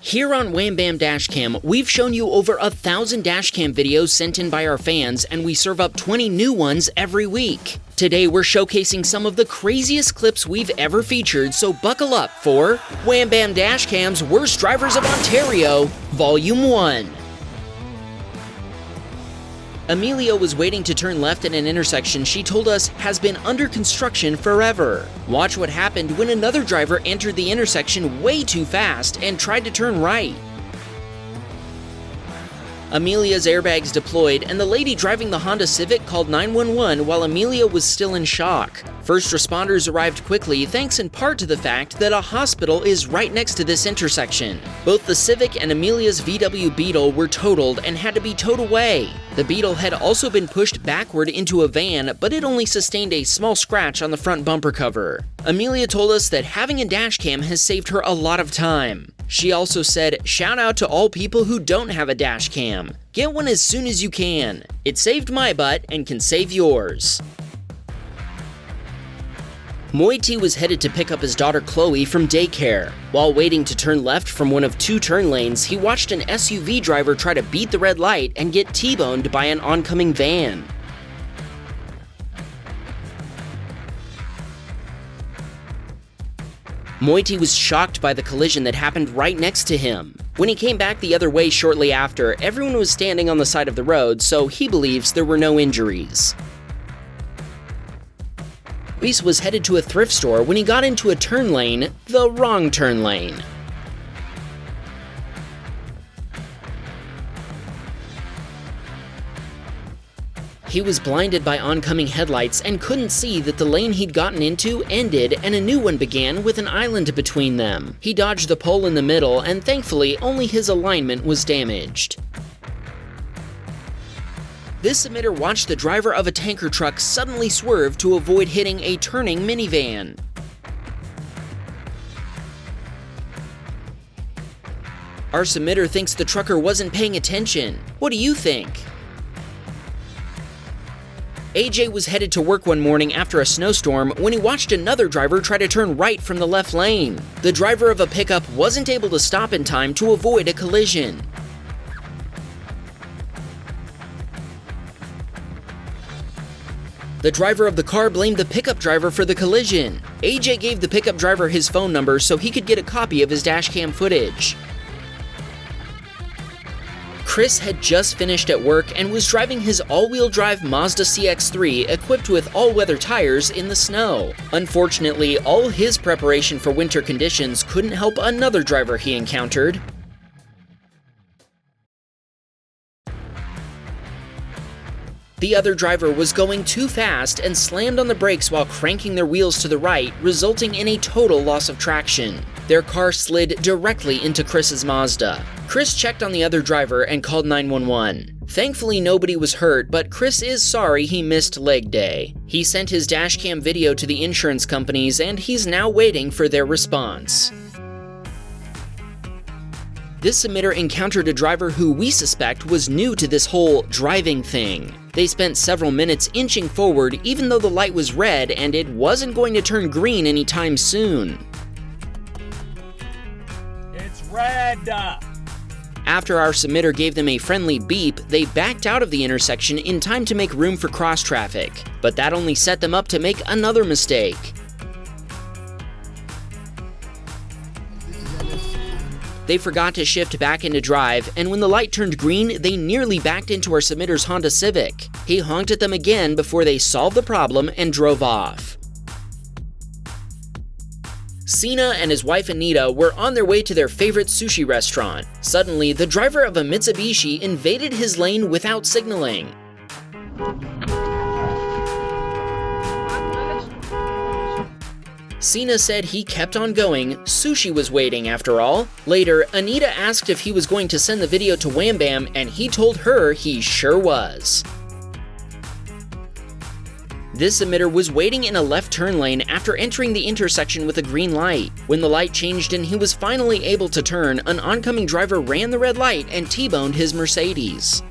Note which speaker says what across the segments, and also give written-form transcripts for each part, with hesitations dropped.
Speaker 1: Here on Wham Baam Dashcam, we've shown you over 1,000 dashcam videos sent in by our fans, and we serve up 20 new ones every week. Today we're showcasing some of the craziest clips we've ever featured, so buckle up for Wham Baam Dashcam's Worst Drivers of Ontario, Volume 1. Amelia was waiting to turn left at an intersection she told us has been under construction forever. Watch what happened when another driver entered the intersection way too fast and tried to turn right. Amelia's airbags deployed, and the lady driving the Honda Civic called 911 while Amelia was still in shock. First responders arrived quickly, thanks in part to the fact that a hospital is right next to this intersection. Both the Civic and Amelia's VW Beetle were totaled and had to be towed away. The Beetle had also been pushed backward into a van, but it only sustained a small scratch on the front bumper cover. Amelia told us that having a dashcam has saved her a lot of time. She also said, "Shout out to all people who don't have a dashcam. Get one as soon as you can. It saved my butt and can save yours." Moiti was headed to pick up his daughter Chloe from daycare. While waiting to turn left from one of two turn lanes, he watched an SUV driver try to beat the red light and get T-boned by an oncoming van. Moiti was shocked by the collision that happened right next to him. When he came back the other way shortly after, everyone was standing on the side of the road, so he believes there were no injuries. Luis was headed to a thrift store when he got into a turn lane, the wrong turn lane. He was blinded by oncoming headlights and couldn't see that the lane he'd gotten into ended and a new one began with an island between them. He dodged the pole in the middle, and thankfully only his alignment was damaged. This submitter watched the driver of a tanker truck suddenly swerve to avoid hitting a turning minivan. Our submitter thinks the trucker wasn't paying attention. What do you think? AJ was headed to work one morning after a snowstorm when he watched another driver try to turn right from the left lane. The driver of a pickup wasn't able to stop in time to avoid a collision. The driver of the car blamed the pickup driver for the collision. AJ gave the pickup driver his phone number so he could get a copy of his dashcam footage. Chris had just finished at work and was driving his all-wheel drive Mazda CX-3 equipped with all-weather tires in the snow. Unfortunately, all his preparation for winter conditions couldn't help another driver he encountered. The other driver was going too fast and slammed on the brakes while cranking their wheels to the right, resulting in a total loss of traction. Their car slid directly into Chris's Mazda. Chris checked on the other driver and called 911. Thankfully, nobody was hurt, but Chris is sorry he missed leg day. He sent his dashcam video to the insurance companies, and he's now waiting for their response. This submitter encountered a driver who we suspect was new to this whole driving thing. They spent several minutes inching forward even though the light was red and it wasn't going to turn green anytime soon.
Speaker 2: It's red!
Speaker 1: After our submitter gave them a friendly beep, they backed out of the intersection in time to make room for cross traffic. But that only set them up to make another mistake. They forgot to shift back into drive, and when the light turned green, they nearly backed into our submitter's Honda Civic. He honked at them again before they solved the problem and drove off. Sina and his wife Anita were on their way to their favorite sushi restaurant. Suddenly, the driver of a Mitsubishi invaded his lane without signaling. Sina said he kept on going, sushi was waiting after all. Later, Anita asked if he was going to send the video to Wham Baam, and he told her he sure was. This submitter was waiting in a left turn lane after entering the intersection with a green light. When the light changed and he was finally able to turn, an oncoming driver ran the red light and T-boned his Mercedes.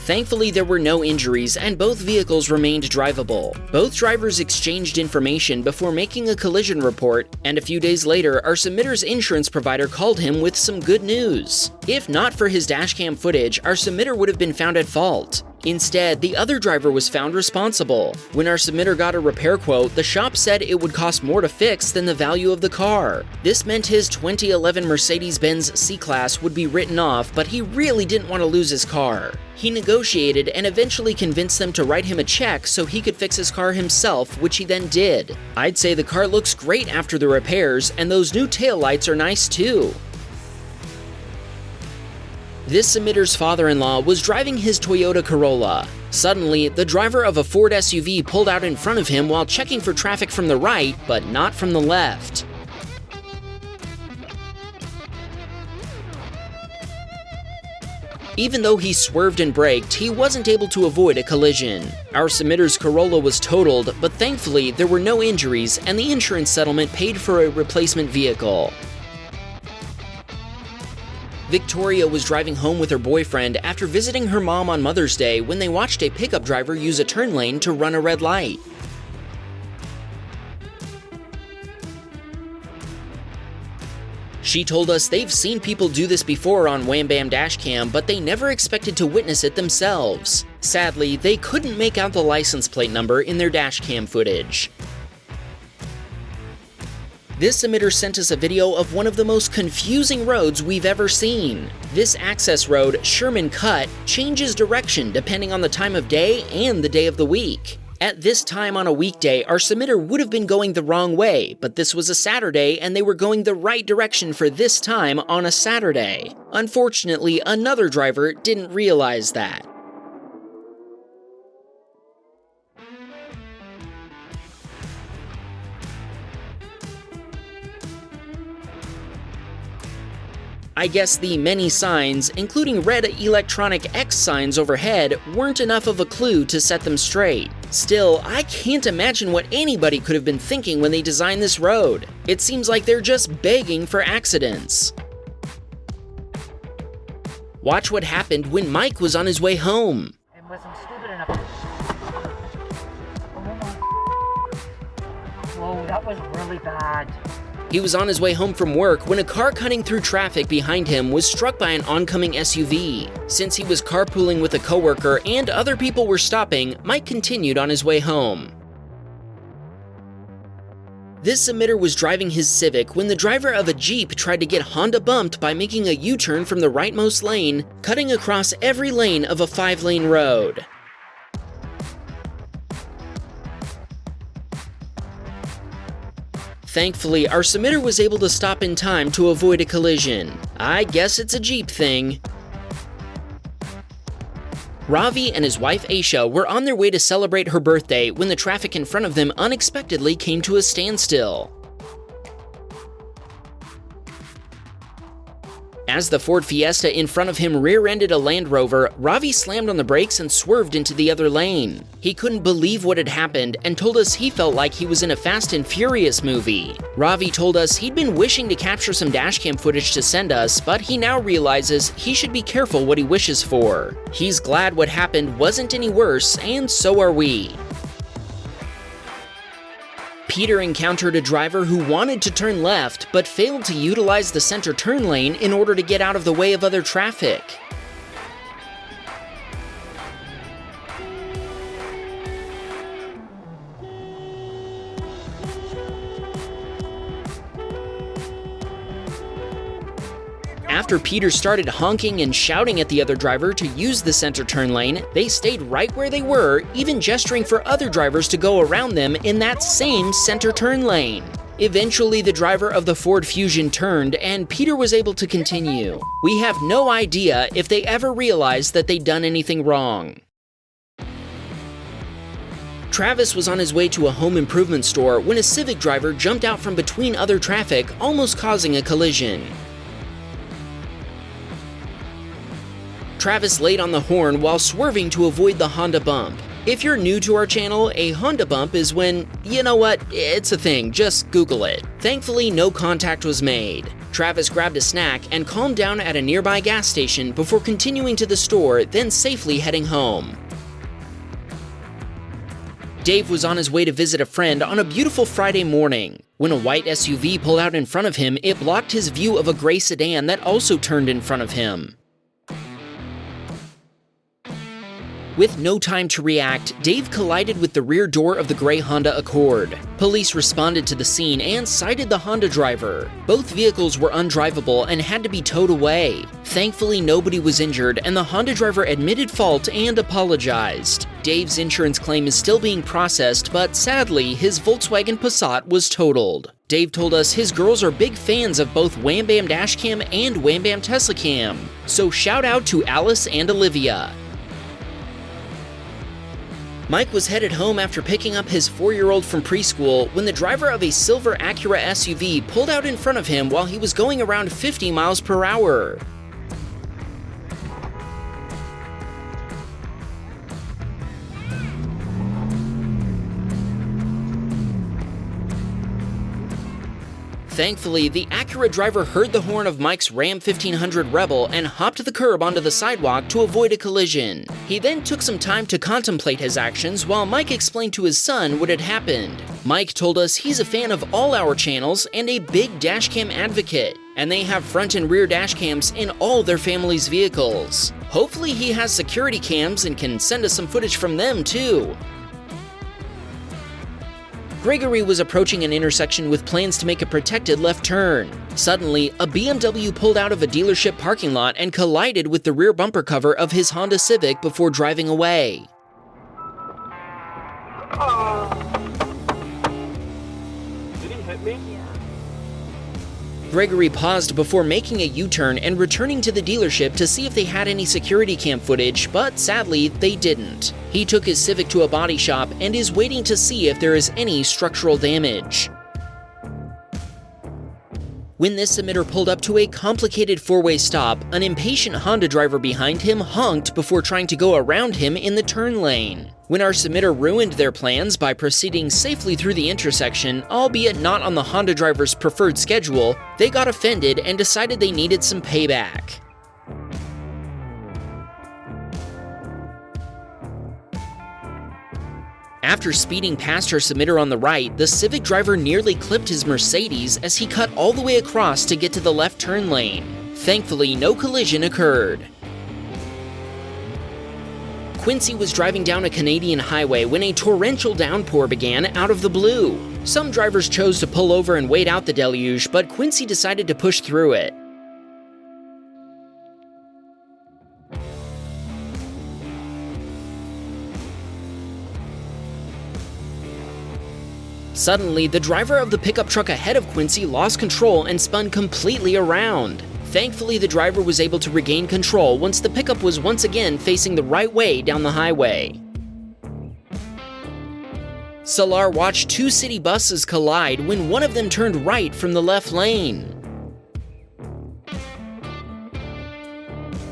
Speaker 1: Thankfully, there were no injuries and both vehicles remained drivable. Both drivers exchanged information before making a collision report, and a few days later, our submitter's insurance provider called him with some good news. If not for his dashcam footage, our submitter would have been found at fault. Instead, the other driver was found responsible. When our submitter got a repair quote, the shop said it would cost more to fix than the value of the car. This meant his 2011 Mercedes-Benz C-Class would be written off, but he really didn't want to lose his car. He negotiated and eventually convinced them to write him a check so he could fix his car himself, which he then did. I'd say the car looks great after the repairs, and those new taillights are nice too. This submitter's father-in-law was driving his Toyota Corolla. Suddenly, the driver of a Ford SUV pulled out in front of him while checking for traffic from the right, but not from the left. Even though he swerved and braked, he wasn't able to avoid a collision. Our submitter's Corolla was totaled, but thankfully there were no injuries and the insurance settlement paid for a replacement vehicle. Victoria was driving home with her boyfriend after visiting her mom on Mother's Day when they watched a pickup driver use a turn lane to run a red light. She told us they've seen people do this before on Wham Baam Dashcam, but they never expected to witness it themselves. Sadly, they couldn't make out the license plate number in their dashcam footage. This submitter sent us a video of one of the most confusing roads we've ever seen. This access road, Sherman Cut, changes direction depending on the time of day and the day of the week. At this time on a weekday, our submitter would have been going the wrong way, but this was a Saturday and they were going the right direction for this time on a Saturday. Unfortunately, another driver didn't realize that. I guess the many signs, including red electronic X signs overhead, weren't enough of a clue to set them straight. Still, I can't imagine what anybody could have been thinking when they designed this road. It seems like they're just begging for accidents. Watch what happened when Mike was on his way home.
Speaker 2: I wasn't stupid enough. Whoa, that was really bad.
Speaker 1: He was on his way home from work when a car cutting through traffic behind him was struck by an oncoming SUV. Since he was carpooling with a coworker and other people were stopping, Mike continued on his way home. This submitter was driving his Civic when the driver of a Jeep tried to get Honda bumped by making a U-turn from the rightmost lane, cutting across every lane of a 5-lane road. Thankfully, our submitter was able to stop in time to avoid a collision. I guess it's a Jeep thing. Ravi and his wife Aisha were on their way to celebrate her birthday when the traffic in front of them unexpectedly came to a standstill. As the Ford Fiesta in front of him rear-ended a Land Rover, Ravi slammed on the brakes and swerved into the other lane. He couldn't believe what had happened and told us he felt like he was in a Fast and Furious movie. Ravi told us he'd been wishing to capture some dashcam footage to send us, but he now realizes he should be careful what he wishes for. He's glad what happened wasn't any worse, and so are we. Peter encountered a driver who wanted to turn left, but failed to utilize the center turn lane in order to get out of the way of other traffic. After Peter started honking and shouting at the other driver to use the center turn lane, they stayed right where they were, even gesturing for other drivers to go around them in that same center turn lane. Eventually, the driver of the Ford Fusion turned, and Peter was able to continue. We have no idea if they ever realized that they'd done anything wrong. Travis was on his way to a home improvement store when a Civic driver jumped out from between other traffic, almost causing a collision. Travis laid on the horn while swerving to avoid the Honda bump. If you're new to our channel, a Honda bump is when, you know what, it's a thing, just Google it. Thankfully, no contact was made. Travis grabbed a snack and calmed down at a nearby gas station before continuing to the store, then safely heading home. Dave was on his way to visit a friend on a beautiful Friday morning. When a white SUV pulled out in front of him, it blocked his view of a gray sedan that also turned in front of him. With no time to react, Dave collided with the rear door of the gray Honda Accord. Police responded to the scene and cited the Honda driver. Both vehicles were undrivable and had to be towed away. Thankfully, nobody was injured, and the Honda driver admitted fault and apologized. Dave's insurance claim is still being processed, but sadly, his Volkswagen Passat was totaled. Dave told us his girls are big fans of both Wham Baam Dashcam and Wham Baam Dashcam, so shout out to Alice and Olivia. Mike was headed home after picking up his 4-year-old from preschool when the driver of a silver Acura SUV pulled out in front of him while he was going around 50 miles per hour. Thankfully, the Acura driver heard the horn of Mike's Ram 1500 Rebel and hopped the curb onto the sidewalk to avoid a collision. He then took some time to contemplate his actions while Mike explained to his son what had happened. Mike told us he's a fan of all our channels and a big dashcam advocate, and they have front and rear dashcams in all their family's vehicles. Hopefully he has security cams and can send us some footage from them too. Gregory was approaching an intersection with plans to make a protected left turn. Suddenly, a BMW pulled out of a dealership parking lot and collided with the rear bumper cover of his Honda Civic before driving away.
Speaker 3: Did he hit me? Yeah.
Speaker 1: Gregory paused before making a U-turn and returning to the dealership to see if they had any security cam footage, but sadly, they didn't. He took his Civic to a body shop and is waiting to see if there is any structural damage. When this submitter pulled up to a complicated four-way stop, an impatient Honda driver behind him honked before trying to go around him in the turn lane. When our submitter ruined their plans by proceeding safely through the intersection, albeit not on the Honda driver's preferred schedule, they got offended and decided they needed some payback. After speeding past her submitter on the right, the Civic driver nearly clipped his Mercedes as he cut all the way across to get to the left turn lane. Thankfully, no collision occurred. Quincy was driving down a Canadian highway when a torrential downpour began out of the blue. Some drivers chose to pull over and wait out the deluge, but Quincy decided to push through it. Suddenly, the driver of the pickup truck ahead of Quincy lost control and spun completely around. Thankfully, the driver was able to regain control once the pickup was once again facing the right way down the highway. Salar watched two city buses collide when one of them turned right from the left lane.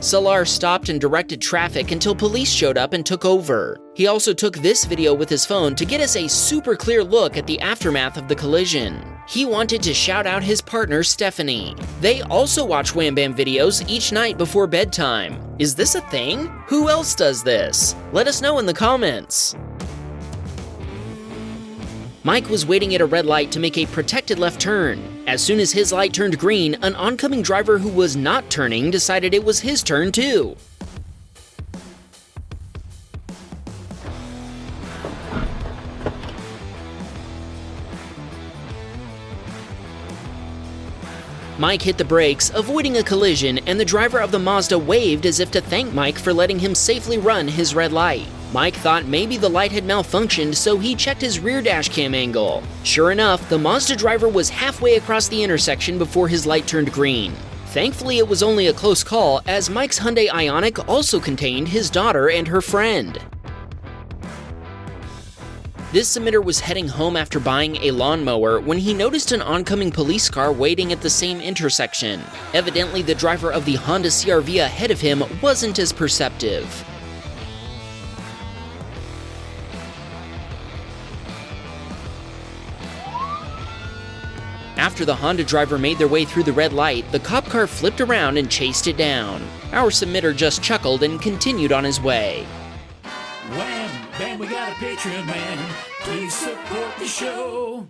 Speaker 1: Salar stopped and directed traffic until police showed up and took over. He also took this video with his phone to get us a super clear look at the aftermath of the collision. He wanted to shout out his partner, Stephanie. They also watch Wham Bam videos each night before bedtime. Is this a thing? Who else does this? Let us know in the comments. Mike was waiting at a red light to make a protected left turn. As soon as his light turned green, an oncoming driver who was not turning decided it was his turn too. Mike hit the brakes, avoiding a collision, and the driver of the Mazda waved as if to thank Mike for letting him safely run his red light. Mike thought maybe the light had malfunctioned, so he checked his rear dash cam angle. Sure enough, the Mazda driver was halfway across the intersection before his light turned green. Thankfully, it was only a close call, as Mike's Hyundai Ioniq also contained his daughter and her friend. This submitter was heading home after buying a lawnmower when he noticed an oncoming police car waiting at the same intersection. Evidently, the driver of the Honda CR-V ahead of him wasn't as perceptive. After the Honda driver made their way through the red light, the cop car flipped around and chased it down. Our submitter just chuckled and continued on his way.
Speaker 4: Wham! Bam, we got a Patreon man. Please support the show.